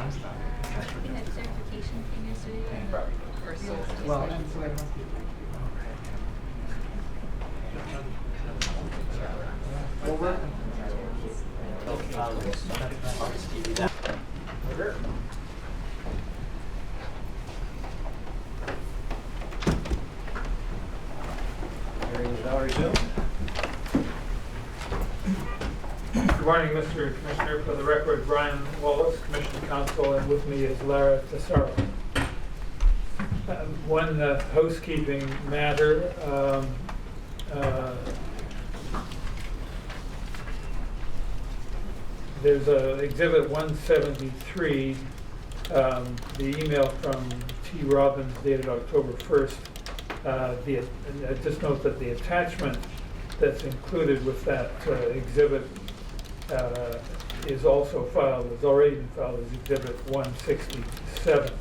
We had a certification thing yesterday. Or so. Well, over. I'll just give you that. Hearing is now resumed. Good morning, Mr. Commissioner. For the record, Brian Wallace, Commission Counsel, and with me is Lara Tesoro. One housekeeping matter. There's Exhibit 173, the email from T. Robbins dated October 1st. Just note that the attachment that's included with that exhibit is also filed, has already been filed as Exhibit 167.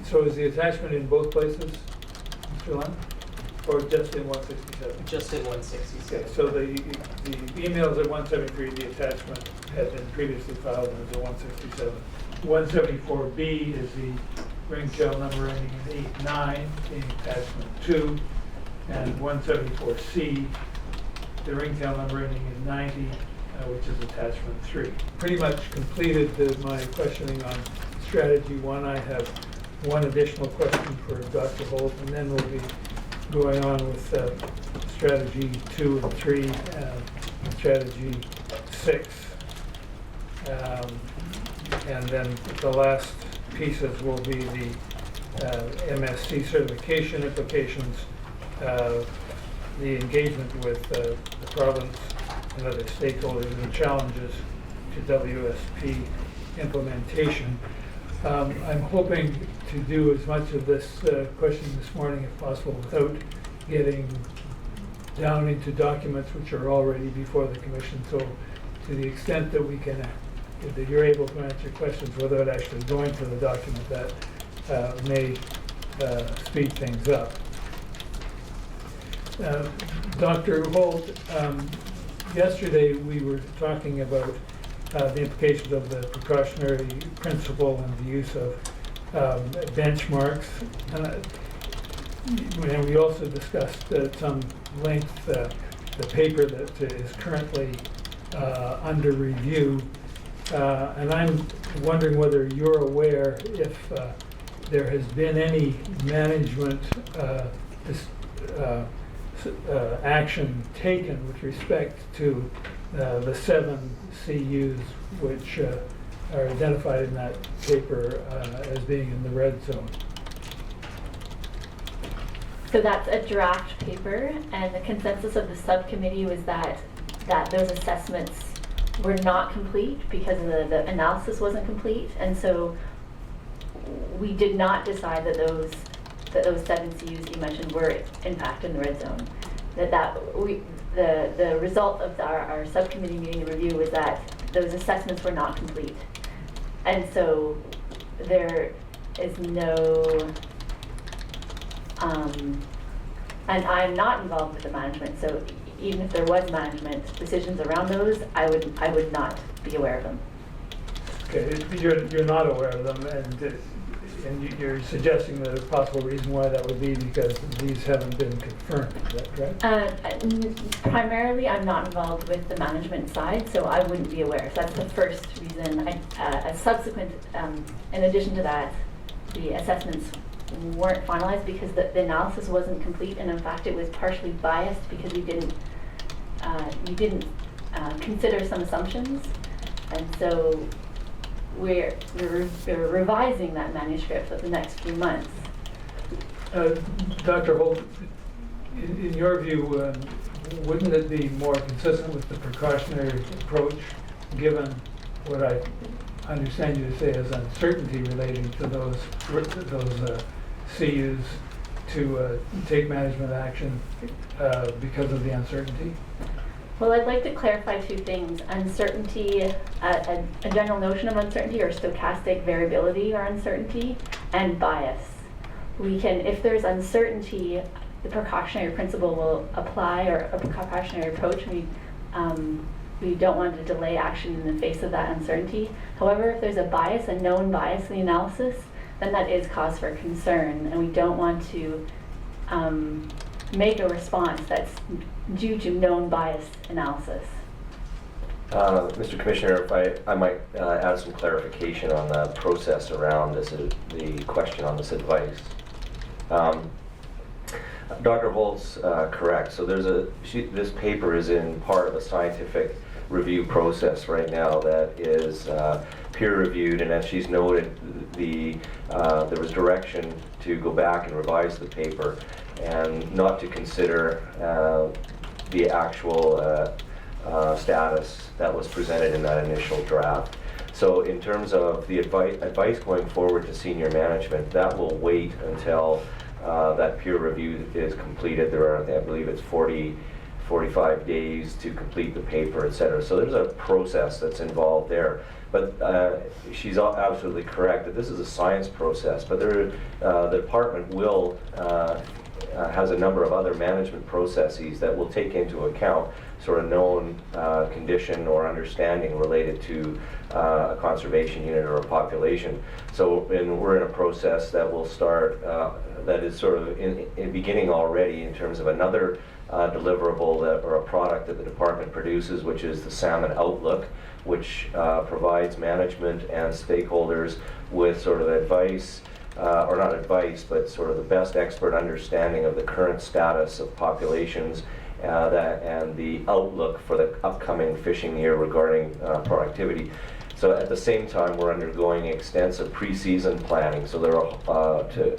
So is the attachment in both places, Mr. Lund? Or just in 167? Just in 167. Okay, so the emails at 173, the attachment had been previously filed as a 167. 174B is the ringtail number ending in 89, being attachment 2, and 174C, the ringtail number ending in 90, which is attachment 3. Pretty much completed my questioning on strategy 1. I have one additional question for Dr. Holt, and then we'll be going on with strategy 2 and 3, and strategy 6. And then the last pieces will be the MSC certification implications, the engagement with the province and other stakeholders and challenges to WSP implementation. I'm hoping to do as much of this questioning this morning if possible without getting down into documents which are already before the Commission. So to the extent that we can, that you're able to answer questions without actually going to the document, that may speed things up. Dr. Holt, yesterday we were talking about the implications of the precautionary principle and the use of benchmarks. And we also discussed at some length the paper that is currently under review. And I'm wondering whether you're aware if there has been any management action taken with respect to the 7 CUs which are identified in that paper as being in the red zone. So that's a draft paper, and the consensus of the subcommittee was that those assessments were not complete because the analysis wasn't complete, and so we did not decide that those 7 CUs you mentioned were in fact in the red zone. The result of our subcommittee meeting review was that those assessments were not complete, and so there is no. And I'm not involved with the management, so even if there was management decisions around those, I would not be aware of them. Okay, you're not aware of them, and you're suggesting that a possible reason why that would be because these haven't been confirmed. Is that correct? Primarily, I'm not involved with the management side, so I wouldn't be aware. So that's the first reason. A subsequent, in addition to that, the assessments weren't finalized because the analysis wasn't complete, and in fact it was partially biased because you didn't consider some assumptions, and so we're revising that manuscript for the next few months. Dr. Holt, in your view, wouldn't it be more consistent with the precautionary approach, given what I understand you to say as uncertainty relating to those CUs to take management action because of the uncertainty? Well, I'd like to clarify 2 things. Uncertainty, a general notion of uncertainty, or stochastic variability or uncertainty, and bias. If there's uncertainty, the precautionary principle will apply, or a precautionary approach. we don't want to delay action in the face of that uncertainty. However, if there's a bias, a known bias in the analysis, then that is cause for concern, and we don't want to make a response that's due to known bias analysis. Mr. Commissioner, if I might add some clarification on the process around this, the question on this advice. Dr. Holt's correct. So this paper is in part of a scientific review process right now that is peer reviewed, and as she's noted, there was direction to go back and revise the paper and not to consider the actual status that was presented in that initial draft. So in terms of the advice going forward to senior management, that will wait until that peer review is completed. There are, I believe it's 45 days to complete the paper, et cetera. So there's a process that's involved there. But she's absolutely correct that this is a science process, but the department will has a number of other management processes that will take into account sort of known condition or understanding related to a conservation unit or a population. So we're in a process that will start, that is sort of in beginning already in terms of another deliverable or a product that the department produces, which is the Salmon Outlook, which provides management and stakeholders with sort of advice, or not advice, but sort of the best expert understanding of the current status of populations and the outlook for the upcoming fishing year regarding productivity. So at the same time, we're undergoing extensive pre-season planning, so there are to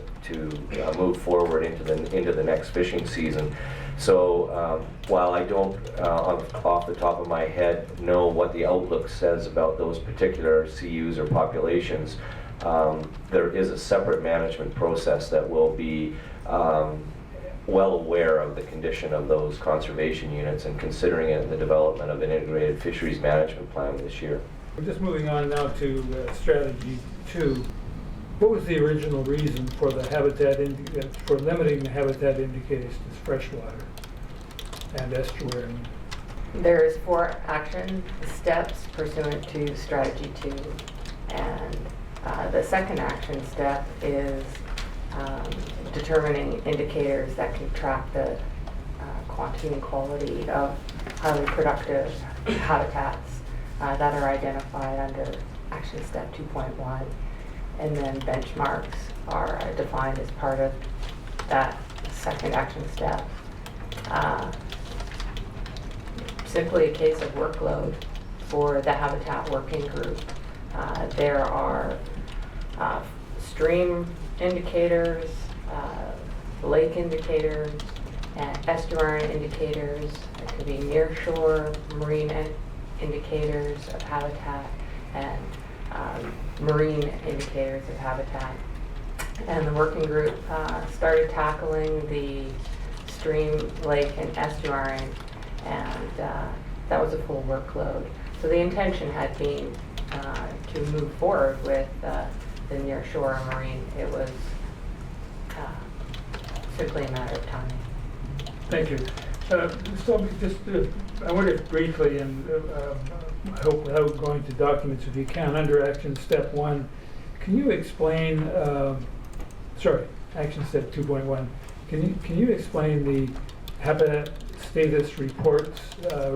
move forward into the next fishing season. So while I don't, off the top of my head, know what the outlook says about those particular CUs or populations, there is a separate management process that will be well aware of the condition of those conservation units and considering it in the development of an integrated fisheries management plan this year. We're just moving on now to strategy 2. What was the original reason for the for limiting the habitat indicators to freshwater and estuary? There's 4 action steps pursuant to strategy 2, and the second action step is determining indicators that can track the quantity and quality of highly productive habitats that are identified under action step 2.1, and then benchmarks are defined as part of that second action step. Simply a case of workload for the habitat working group. There are stream indicators, lake indicators, and estuary indicators. It could be nearshore marine indicators of habitat and marine indicators of habitat. And the working group started tackling the stream, lake, and estuary, and that was a full workload. So the intention had been to move forward with the nearshore and marine. It was simply a matter of timing. Thank you. So just, I wonder if briefly, and I hope without going to documents if you can, under action step 1, can you explain, action step 2.1, can you explain the habitat status reports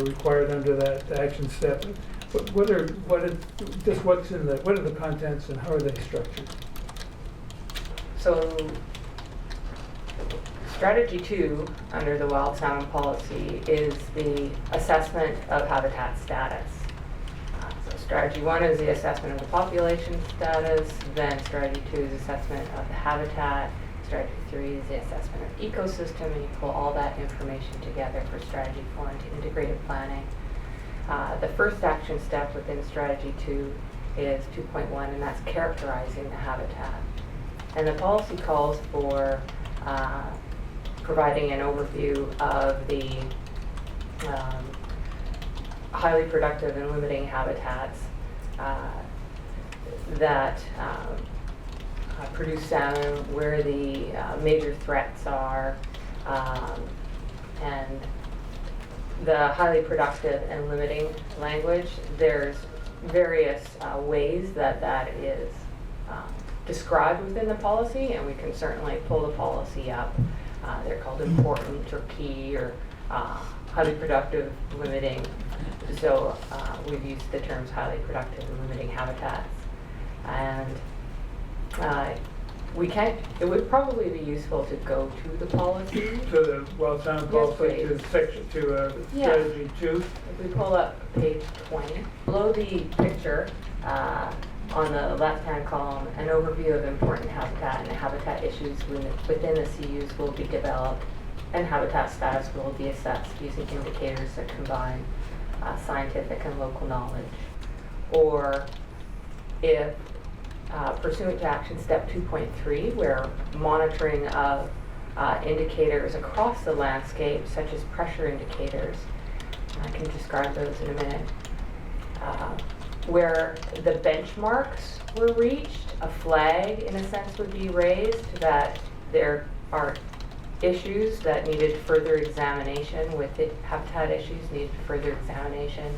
required under that action step? What are the contents and how are they structured? So strategy 2 under the wild salmon policy is the assessment of habitat status. So strategy 1 is the assessment of the population status, then strategy 2 is assessment of the habitat, strategy 3 is the assessment of ecosystem, and you pull all that information together for strategy 4 into integrated planning. The first action step within strategy 2 is 2.1, and that's characterizing the habitat. And the policy calls for providing an overview of the highly productive and limiting habitats that produce salmon, where the major threats are, and the highly productive and limiting language, there's various ways that that is described within the policy, and we can certainly pull the policy up. They're called important or key or highly productive, limiting. So we've used the terms highly productive and limiting habitats. And it would probably be useful to go to the policy. To the Wild Salmon policy, Yes, to please. section, to Yeah. strategy 2. If we pull up page 20, below the picture, on the left-hand column, an overview of important habitat and habitat issues within the CUs will be developed, and habitat status will be assessed using indicators that combine scientific and local knowledge. Or if pursuant to action step 2.3, where monitoring of indicators across the landscape, such as pressure indicators, I can describe those in a minute, where the benchmarks were reached, a flag in a sense would be raised that there are issues that needed further examination with it, habitat issues needed further examination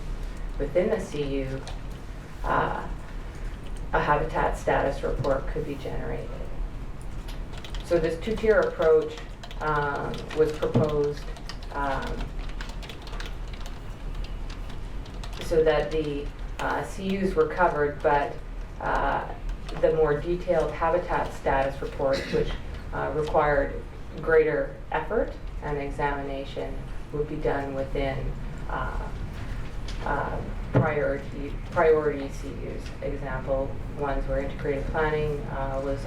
within the CU. A habitat status report could be generated. So this two-tier approach was proposed so that the CUs were covered, but the more detailed habitat status reports, which required greater effort and examination, would be done within priority CUs. Example ones where integrated planning was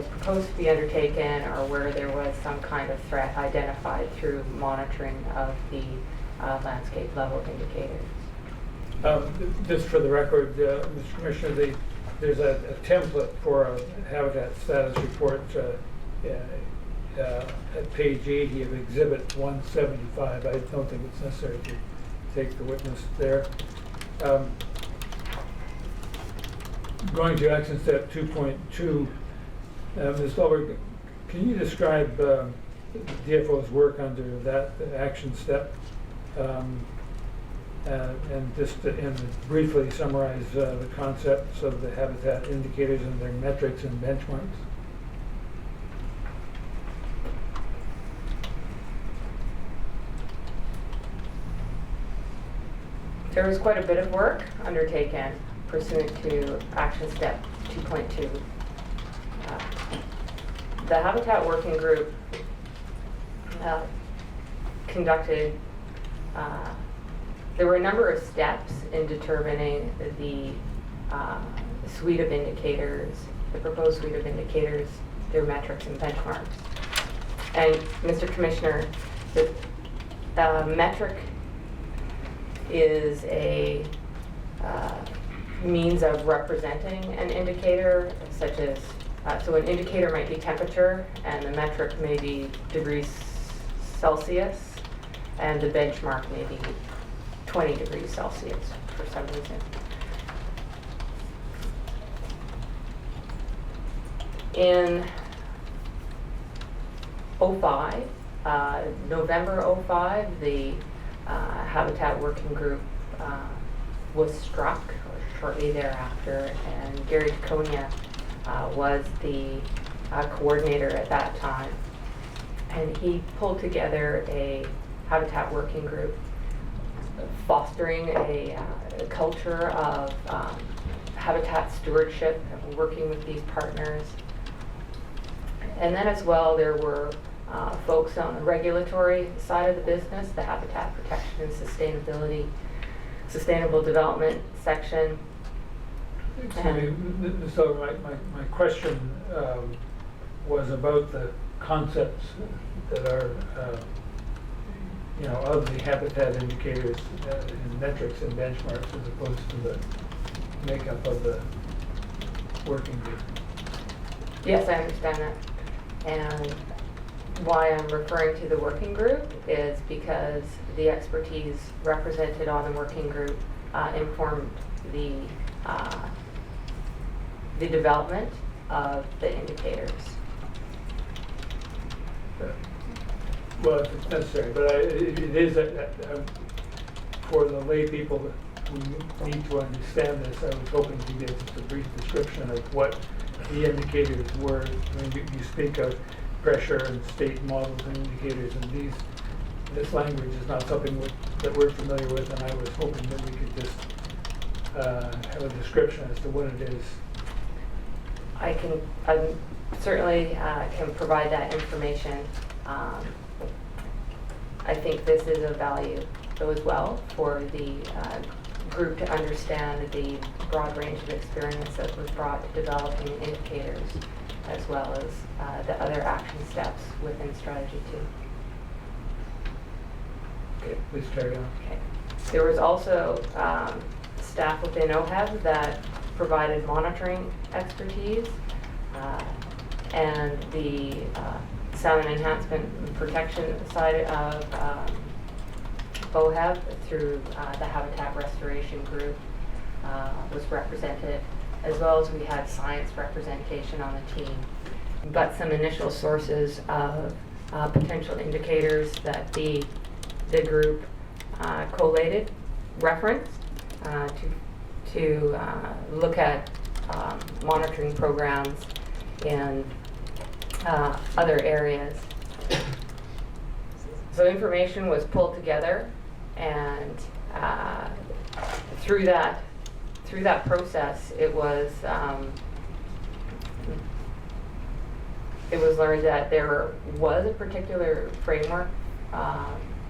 proposed to be undertaken, or where there was some kind of threat identified through monitoring of the landscape level indicators. Just for the record, Mr. Commissioner, there's a template for a habitat status report at page 80 of Exhibit 175. I don't think it's necessary to take the witness there. Going to action step 2.2, Ms. Stolberg, can you describe DFO's work under that action step? And just briefly summarize the concepts of the habitat indicators and their metrics and benchmarks. There was quite a bit of work undertaken pursuant to action step 2.2. The Habitat Working Group conducted, there were a number of steps in determining the suite of indicators, the proposed suite of indicators, their metrics and benchmarks. And Mr. Commissioner, the metric is a means of representing an indicator, such as, so an indicator might be temperature, and the metric may be degrees Celsius, and the benchmark may be 20 degrees Celsius for some reason. In 05, November 05, the Habitat Working Group was struck shortly thereafter, and Gary Taconia was the coordinator at that time. And he pulled together a Habitat Working Group fostering a culture of habitat stewardship and working with these partners. And then as well, there were folks on the regulatory side of the business, the habitat protection and sustainable development section. So my question was about the concepts that are of the habitat indicators and metrics and benchmarks, as opposed to the makeup of the working group. Yes, I understand that. And why I'm referring to the working group is because the expertise represented on the working group informed the development of the indicators. Well, if it's necessary, but it is, for the lay people who need to understand this, I was hoping to get just a brief description of what the indicators were. I mean, you speak of pressure and state models and indicators, and this language is not something that we're familiar with, and I was hoping that we could just have a description as to what it is. I certainly can provide that information. I think this is of value though as well for the group to understand the broad range of experience that was brought to developing indicators, as well as the other action steps within strategy 2. Okay, please carry on. Okay. There was also staff within OHEB that provided monitoring expertise, and the salmon enhancement and protection side of OHEB through the Habitat Restoration Group was represented, as well as we had science representation on the team. We got some initial sources of potential indicators that the group collated, referenced to look at monitoring programs in other areas. So information was pulled together, and through that process, it was learned that there was a particular framework,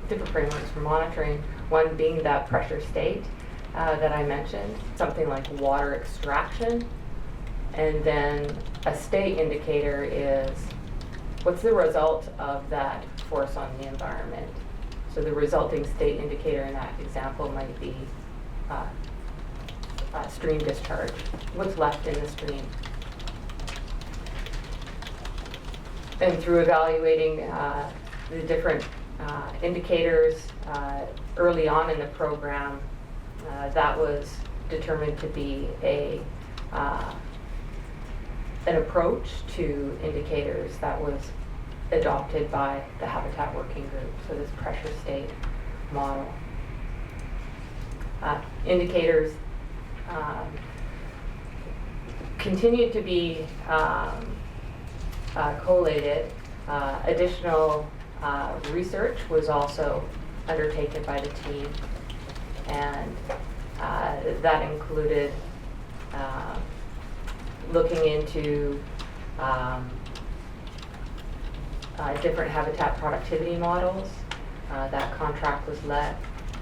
different frameworks for monitoring. One being that pressure state that I mentioned, something like water extraction, and then a state indicator is what's the result of that force on the environment. So the resulting state indicator in that example might be stream discharge, what's left in the stream. And through evaluating the different indicators early on in the program, that was determined to be an approach to indicators that was adopted by the Habitat Working Group, so this pressure state model. Indicators continued to be collated. Additional research was also undertaken by the team, and that included looking into different habitat productivity models. That contract was led,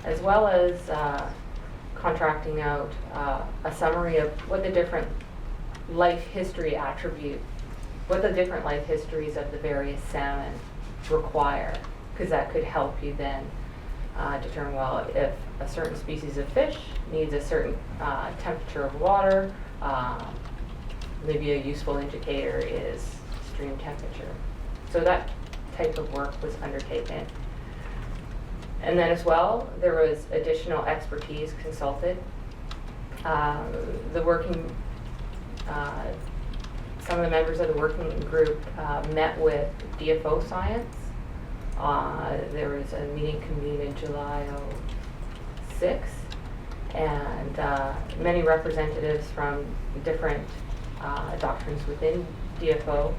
as well as contracting out a summary of what the different life history attributes, what the different life histories of the various salmon require, because that could help you then determine, well, if a certain species of fish needs a certain temperature of water, maybe a useful indicator is stream temperature. So that type of work was undertaken. And then as well, there was additional expertise consulted. The working, some of the members of the working group met with DFO Science. There was a meeting convened in July 2006, and many representatives from different doctrines within DFO.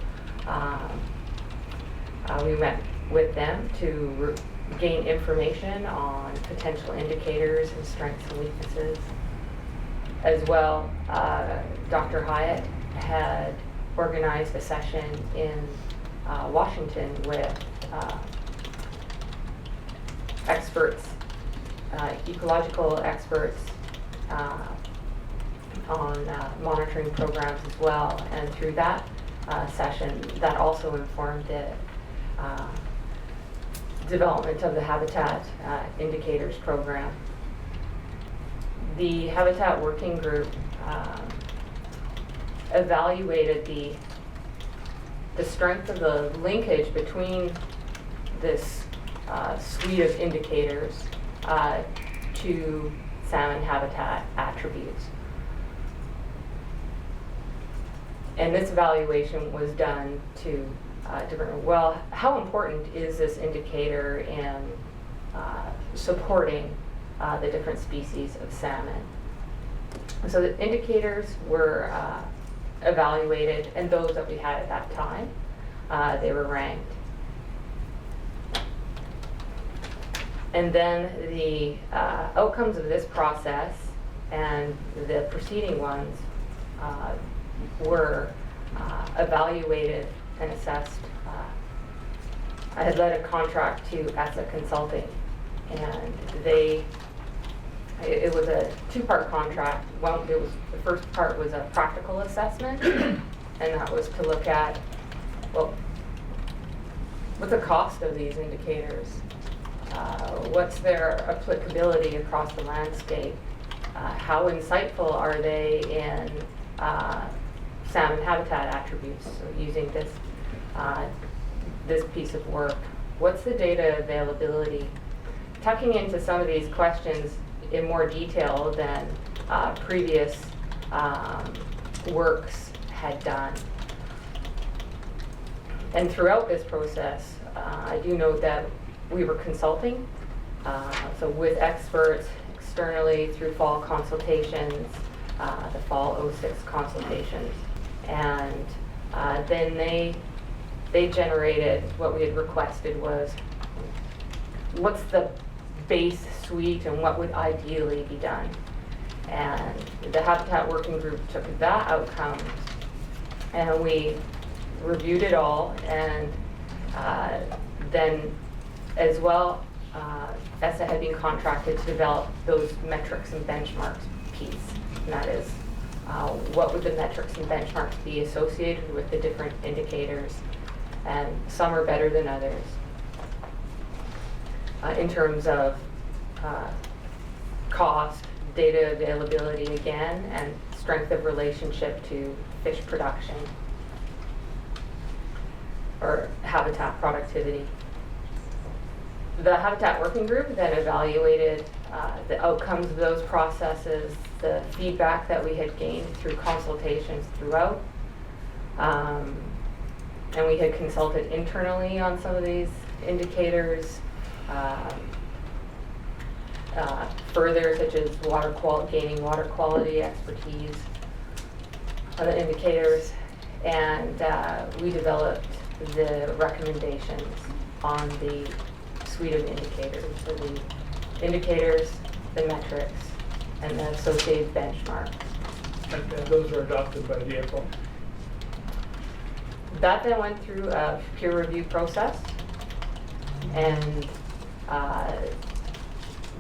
We met with them to gain information on potential indicators and strengths and weaknesses. As well, Dr. Hyatt had organized a session in Washington with experts, ecological experts on monitoring programs as well. And through that session, that also informed the development of the Habitat Indicators program. The Habitat Working Group evaluated the strength of the linkage between this suite of indicators to salmon habitat attributes. And this evaluation was done to different, well, how important is this indicator in supporting the different species of salmon? So the indicators were evaluated, and those that we had at that time, they were ranked. And then the outcomes of this process and the preceding ones were evaluated and assessed. I had led a contract to ESSA Consulting, and it was a two-part contract. The first part was a practical assessment, and that was to look at, well, what's the cost of these indicators? What's their applicability across the landscape? How insightful are they in salmon habitat attributes? So using this piece of work. What's the data availability? Tucking into some of these questions in more detail than previous works had done. And throughout this process, I do note that we were consulting, so with experts externally through fall consultations, the fall 06 consultations, and then they generated what we had requested was what's the base suite and what would ideally be done. And the Habitat Working Group took that outcome and we reviewed it all, and then as well, ESSA had been contracted to develop those metrics and benchmarks piece. And that is, what would the metrics and benchmarks be associated with the different indicators? And some are better than others in terms of cost, data availability again, and strength of relationship to fish production or habitat productivity. The Habitat Working Group then evaluated the outcomes of those processes, the feedback that we had gained through consultations throughout, and we had consulted internally on some of these indicators, further, such as gaining water quality expertise on the indicators, and we developed the recommendations on the suite of indicators. So the indicators, the metrics, and the associated benchmarks. And those are adopted by the FO. That then went through a peer review process, and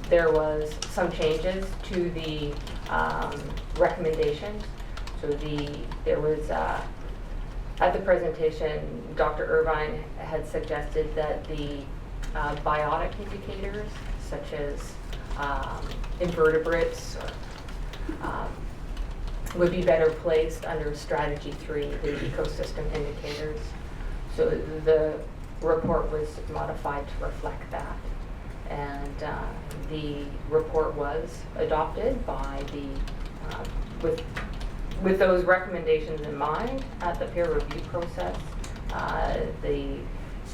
there was some changes to the recommendations. So there was at the presentation, Dr. Irvine had suggested that the biotic indicators, such as invertebrates, would be better placed under Strategy 3, the ecosystem indicators. So the report was modified to reflect that. And the report was adopted by with those recommendations in mind at the peer review process. The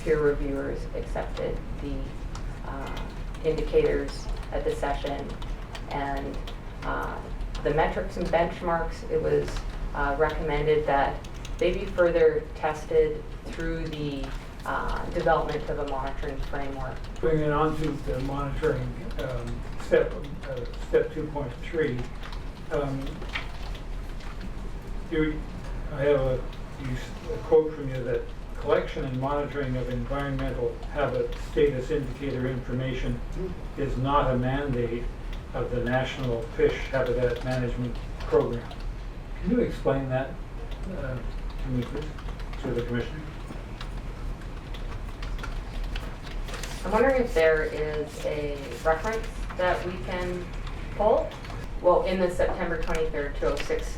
peer reviewers accepted the indicators at the session, and the metrics and benchmarks, it was recommended that they be further tested through the development of a monitoring framework. Bringing on to the monitoring step 2.3. I have a quote from you that collection and monitoring of environmental habitat status indicator information is not a mandate of the National Fish Habitat Management Program. Can you explain that to me, please, to the Commissioner? I'm wondering if there is a reference that we can pull. Well, in the September 23rd, 2006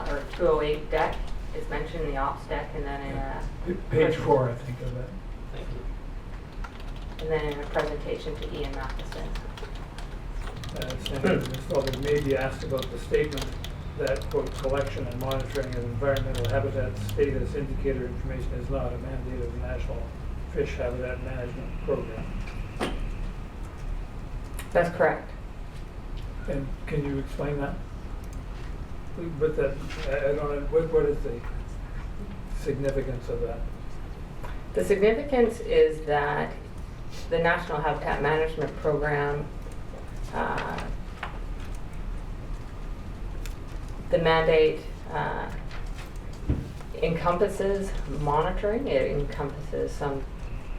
or 208 deck, it's mentioned in the ops deck, and then in a Page 4, I think, of that. Thank you. and then in a presentation to Ian Matheson. Senator Ms. Felder may be asked about the statement that quote, collection and monitoring of environmental habitat status indicator information is not a mandate of the National Fish Habitat Management Program. That's correct. And can you explain that? But that, I don't know, what is the significance of that? The significance is that the National Habitat Management Program, the mandate encompasses monitoring, it encompasses some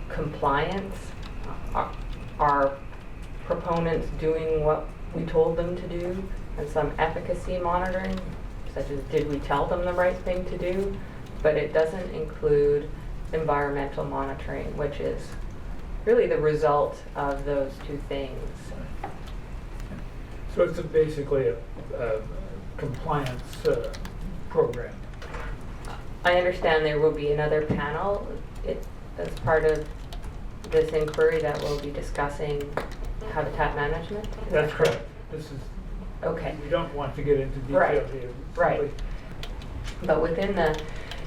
compliance, our proponents doing what we told them to do, and some efficacy monitoring, such as did we tell them the right thing to do, but it doesn't include environmental monitoring, which is really the result of those two things. So it's basically a compliance program. I understand there will be another panel that's part of this inquiry that will be discussing habitat management. Is that That's correct. This is, Okay. we don't want to get into detail Right, here. right. Simply- But within the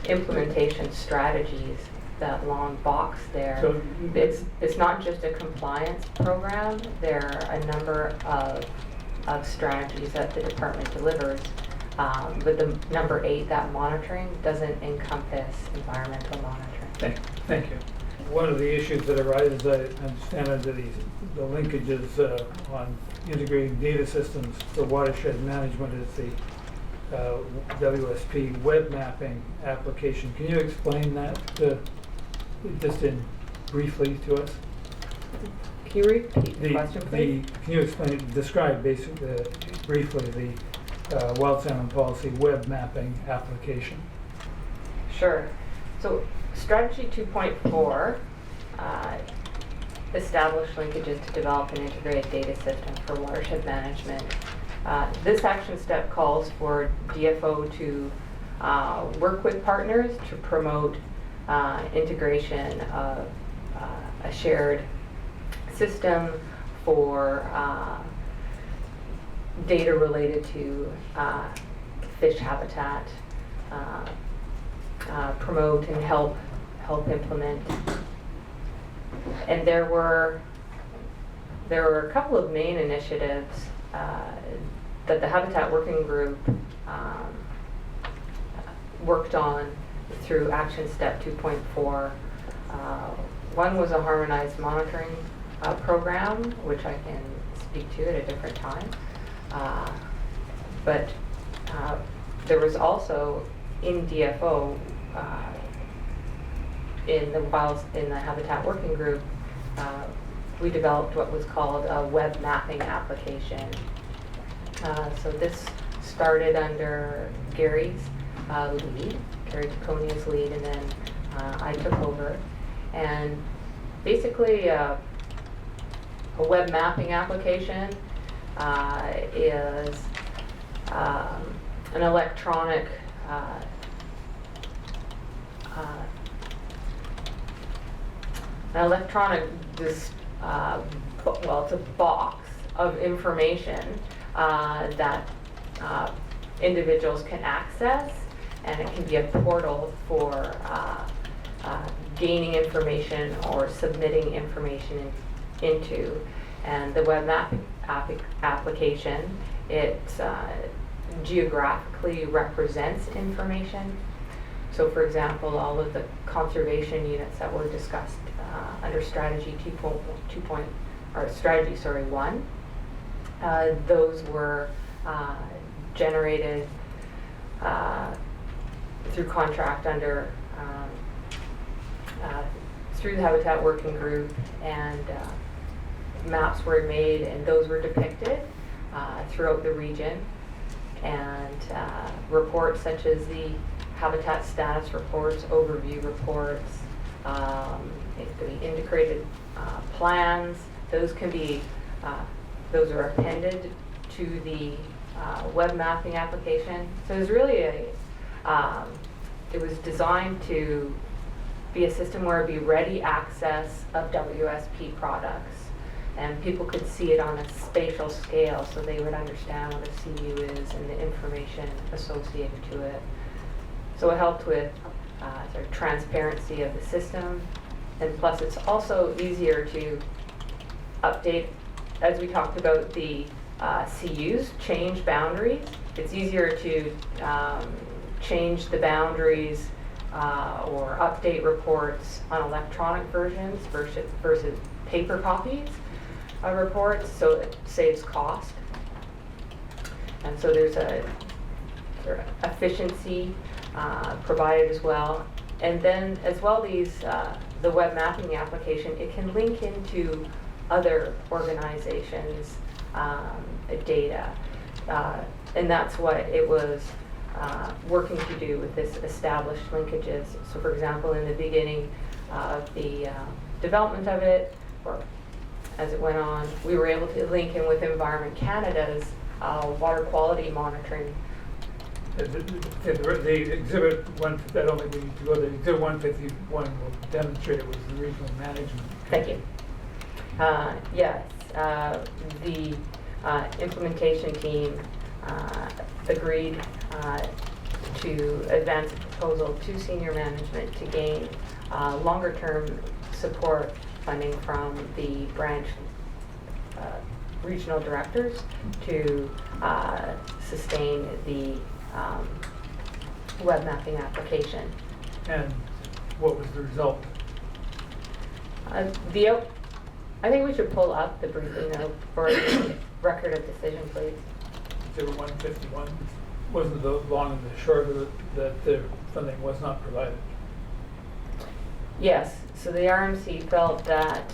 implementation strategies, that long box there, So- it's not just a compliance program. There are a number of strategies that the department delivers. But the number 8, that monitoring, doesn't encompass environmental monitoring. Thank you. One of the issues that arises, I understand, under the linkages on integrating data systems for watershed management is the WSP web mapping application. Can you explain that just briefly to us? Can you repeat the question, please? Can you describe briefly the wild salmon policy web mapping application? Sure. So strategy 2.4 established linkages to develop an integrated data system for watershed management. This action step calls for DFO to work with partners to promote integration of a shared system for data related to fish habitat, promote and help implement. And there were a couple of main initiatives that the Habitat Working Group worked on through Action Step 2.4. One was a harmonized monitoring program, which I can speak to at a different time. But there was also in DFO, in the Habitat Working Group, we developed what was called a web mapping application. So this started under Gary's lead, Gary Taconia's lead, and then I took over. And basically, a web mapping application is an electronic well, it's a box of information that individuals can access, and it can be a portal for gaining information or submitting information into. And the web mapping application, it geographically represents information. So for example, all of the conservation units that were discussed under strategy 1, those were generated through contract under through the Habitat Working Group, and maps were made, and those were depicted throughout the region. And reports such as the habitat status reports, overview reports, it could be integrated plans. Those can be those are appended to the web mapping application. So it was really it was designed to be a system where it'd be ready access of WSP products. and people could see it on a spatial scale, so they would understand what a CU is and the information associated to it. So it helped with sort of transparency of the system, and plus it's also easier to update, as we talked about the CUs, change boundaries. It's easier to change the boundaries or update reports on electronic versions versus paper copies of reports, so it saves cost. And so there's a sort of efficiency provided as well. And then as well, the web mapping application, it can link into other organizations' data. And that's what it was working to do with this established linkages. So for example, in the beginning of the development of it, or as it went on, we were able to link in with Environment Canada's water quality monitoring. The exhibit one, I don't think we need to go there. Exhibit 151 will demonstrate it was the regional management. Thank you. Yes, the implementation team agreed to advance a proposal to senior management to gain longer-term support funding from the branch regional directors to sustain the web mapping application. And what was the result? I think we should pull up the briefing note for the record of decision, please. Exhibit 151 wasn't the long and the short of it that the funding was not provided. Yes, so the RMC felt that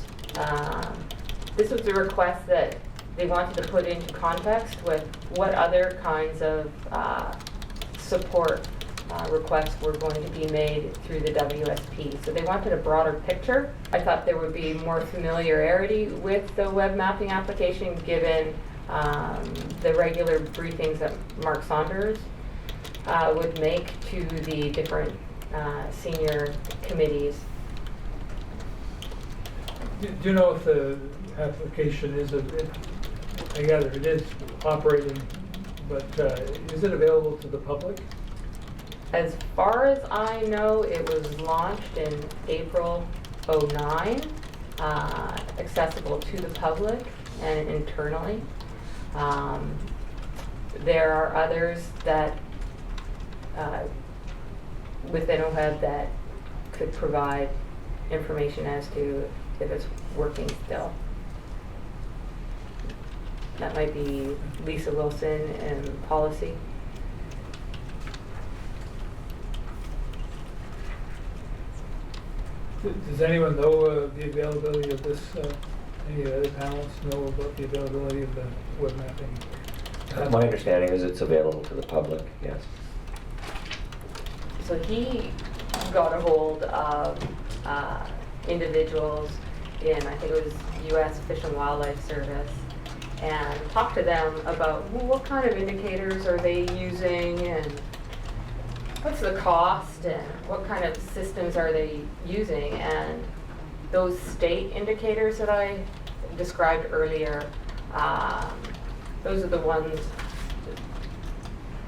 this was a request that they wanted to put into context with what other kinds of support requests were going to be made through the WSP. So they wanted a broader picture. I thought there would be more familiarity with the web mapping application given the regular briefings that Mark Saunders would make to the different senior committees. Do you know if the application is, I gather it is operating, but is it available to the public? As far as I know, it was launched in April '09, accessible to the public and internally. There are others that within OHEB that could provide information as to if it's working still. That might be Lisa Wilson in policy. Does anyone know the availability of this? Any of the other panels know about the availability of the web mapping? My understanding is it's available to the public, yes. So he got a hold of individuals in, I think it was U.S. Fish and Wildlife Service, and talked to them about, well, what kind of indicators are they using, and what's the cost, and what kind of systems are they using. And those state indicators that I described earlier, those are the ones,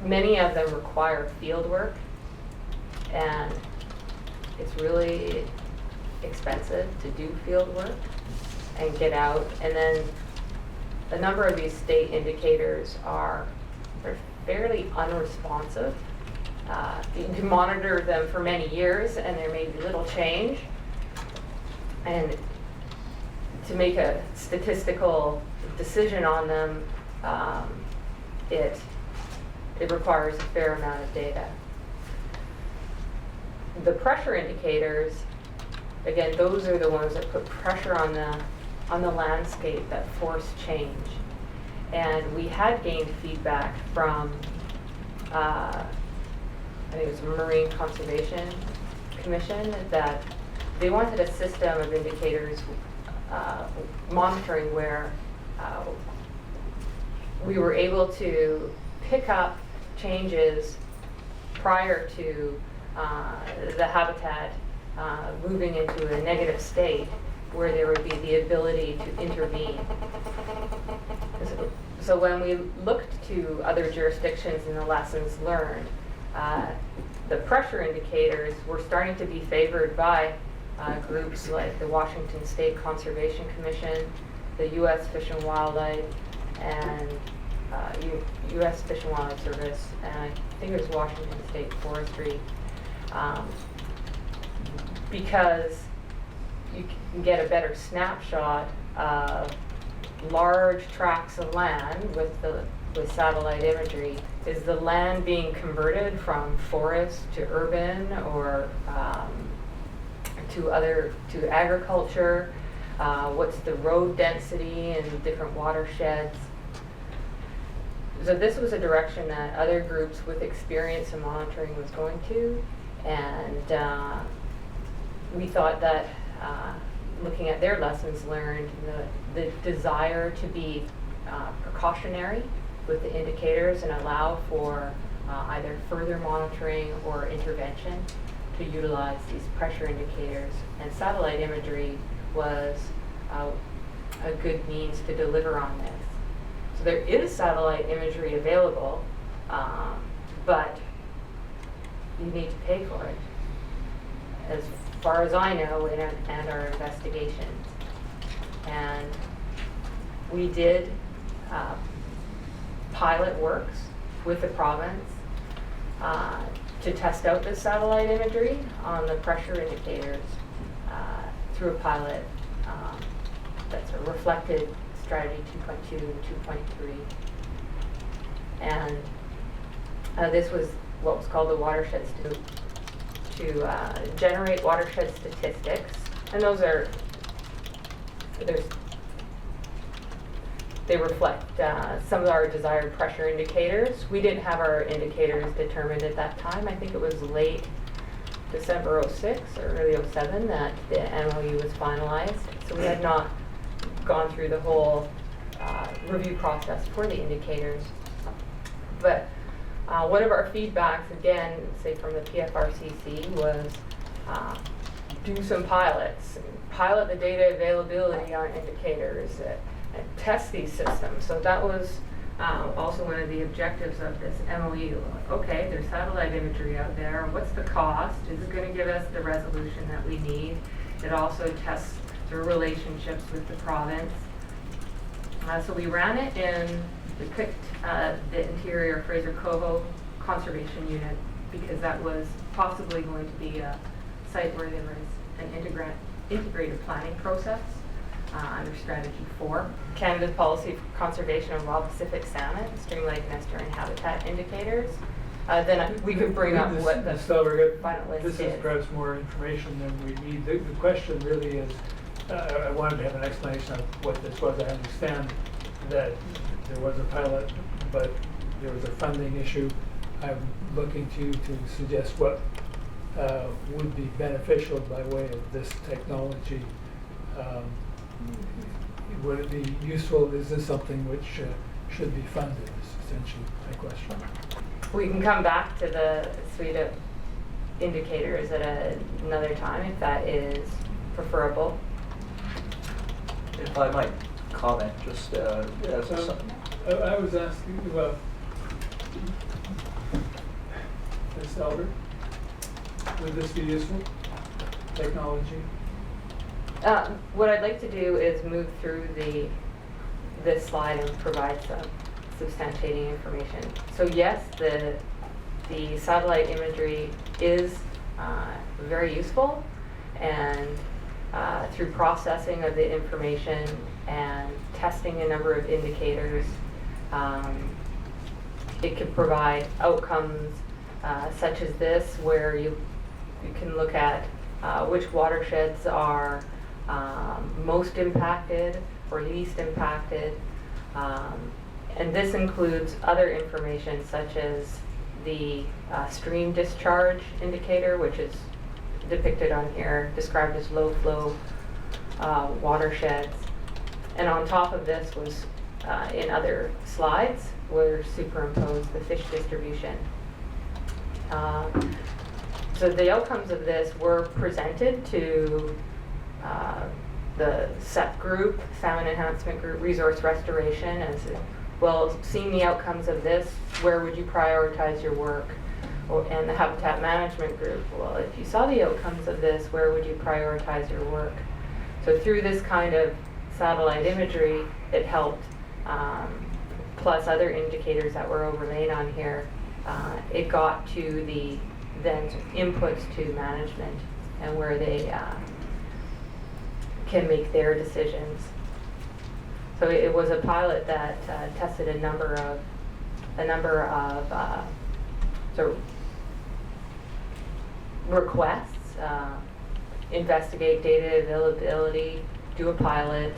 many of them require field work, and it's really expensive to do field work and get out. And then a number of these state indicators they're fairly unresponsive. You can monitor them for many years and there may be little change. And to make a statistical decision on them, it requires a fair amount of data. The pressure indicators, again, those are the ones that put pressure on the landscape, that force change. And we had gained feedback from, I think it was Marine Conservation Commission, that they wanted a system of indicators monitoring where we were able to pick up changes prior to the habitat moving into a negative state, where there would be the ability to intervene. So when we looked to other jurisdictions and the lessons learned, the pressure indicators were starting to be favored by groups like the Washington State Conservation Commission, the U.S. Fish and Wildlife, and U.S. Fish and Wildlife Service, and I think it was Washington State Forestry, because you can get a better snapshot of large tracts of land with satellite imagery. Is the land being converted from forest to urban or to agriculture? What's the road density in different watersheds? So this was a direction that other groups with experience in monitoring was going to, and we thought that looking at their lessons learned, the desire to be precautionary with the indicators and allow for either further monitoring or intervention to utilize these pressure indicators, and satellite imagery was a good means to deliver on this. So there is satellite imagery available, but you need to pay for it, as far as I know, and our investigations. And we did pilot works with the province to test out the satellite imagery on the pressure indicators through a pilot that's a reflected strategy 2.2 and 2.3. And this was what was called the watershed to generate watershed statistics. And they reflect some of our desired pressure indicators. We didn't have our indicators determined at that time. I think it was late December 06 or early 07 that the MOU was finalized. So we had not gone through the whole review process for the indicators. But one of our feedbacks, again, say from the PFRCC, was do some pilots. Pilot the data availability on indicators and test these systems. So that was also one of the objectives of this MOU. Okay, there's satellite imagery out there. What's the cost? Is it going to give us the resolution that we need? It also tests the relationships with the province. So we ran it we picked the interior Fraser Cove Conservation Unit because that was possibly going to be a site where there was an integrated planning process under Strategy 4. Canada's policy for conservation of wild Pacific salmon, stream, lake, and estuarine habitat indicators. Then we could bring up what the final list is. This is perhaps more information than we need. The question really is, I wanted to have an explanation of what this was. I understand that there was a pilot, but there was a funding issue. I'm looking to you to suggest what would be beneficial by way of this technology. Would it be useful? Is this something which should be funded, is essentially my question. We can come back to the suite of indicators at another time if that is preferable. If I might comment, just as something. I was asking about Ms. Elder, would this be useful technology? What I'd like to do is move through this slide and provide some substantiating information. So yes, the satellite imagery is very useful, and through processing of the information and testing a number of indicators, it can provide outcomes such as this, where you can look at which watersheds are most impacted or least impacted. And this includes other information such as the stream discharge indicator, which is depicted on here, described as low flow watersheds. And on top of this was, in other slides, were superimposed the fish distribution. So the outcomes of this were presented to the SEP group, Salmon Enhancement Group, Resource Restoration, and said, well, seeing the outcomes of this, where would you prioritize your work? And the Habitat Management Group, well, if you saw the outcomes of this, where would you prioritize your work? So through this kind of satellite imagery, it helped, plus other indicators that were overlaid on here, it got to the then inputs to management and where they can make their decisions. So it was a pilot that tested a number of sort of requests, investigate data availability, do a pilot,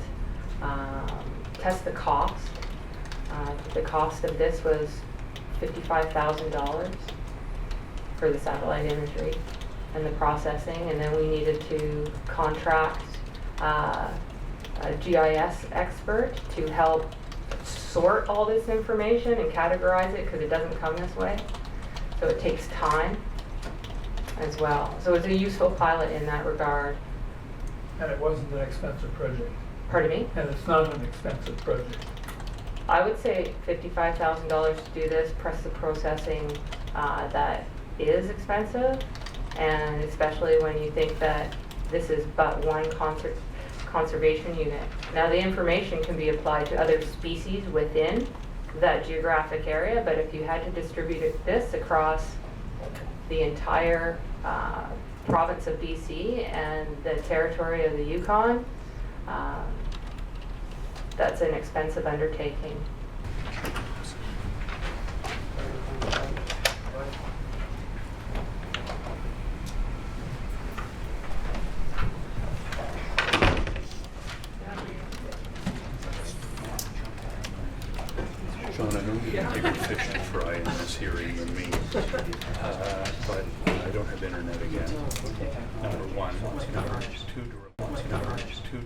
test the cost. The cost of this was $55,000 for the satellite imagery and the processing, and then we needed to contract a GIS expert to help sort all this information and categorize it because it doesn't come this way. So it takes time as well. So it's a useful pilot in that regard. And it wasn't an expensive project. Pardon me? And it's not an expensive project. I would say $55,000 to do this, plus the processing that is expensive, and especially when you think that this is but one conservation unit. Now the information can be applied to other species within that geographic area, but if you had to distribute this across the entire province of BC and the territory of the Yukon, that's an expensive undertaking. Sean, I know you can take a fish to fry in this hearing with me, but I don't have internet again. Number one. Number two,